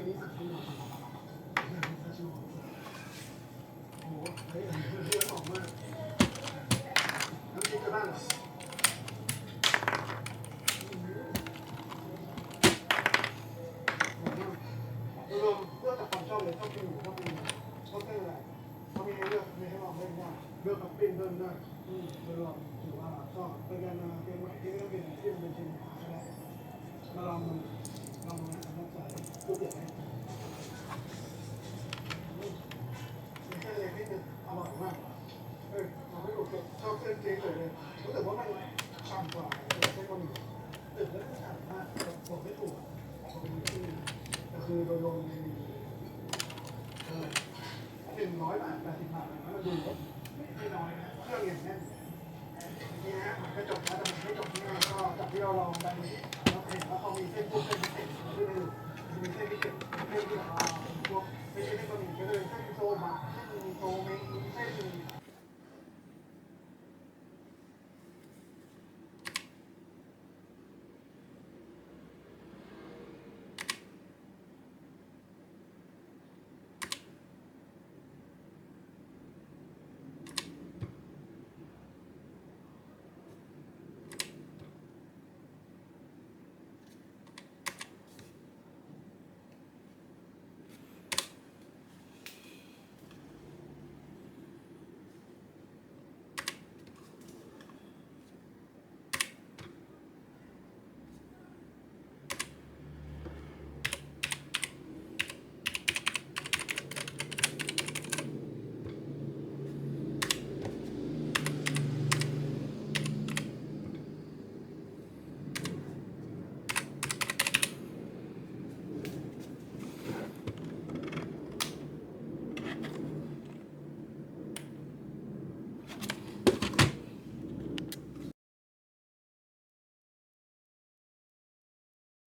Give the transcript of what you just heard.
นี้สั่งที่หน่อยโอ้โหเฮ้ยเลือดออกมากน้ำจิ้มจะบ้างเหรอรวมเลือกจากความชอบเลยชอบกินหมูชอบกินชอบเส้นอะไรเขามีให้เลือกมีให้ลองเล่นได้เลือกกับปิ้งเดินได้โดยรวมถือว่าชอบเป็นการมาเกมใหม่ที่ไม่ต้องเป็นที่เป็นชิ้นก็ได้มาลองมันลองมันน่าจะรูปเด็ดไหมมีเส้นเล็กนิดนึงอร่อยมากเราไม่รู้ชอบเส้นเจ๊เลยรู้สึกว่ามันฉ่ำกว่าเส้นบะหมี่ตื่นแล้วฉ่ำมากบอกไม่ถูกก็คือโดยรวม180 บาทมันดูไม่น้อยนะเครื่องอย่างแน่นนี่นะมันก็จบแล้วแต่มันไม่จบง่ายก็จากที่เราลองไปเราเห็นว่าเขามีเส้นพวกเส้นพิเศษด้วยนะมีเส้นพิเศษเส้นที่พวกไม่ใช่เส้นบะหมี่ก็เลยเส้นโซบะเส้นโซเมงเส้น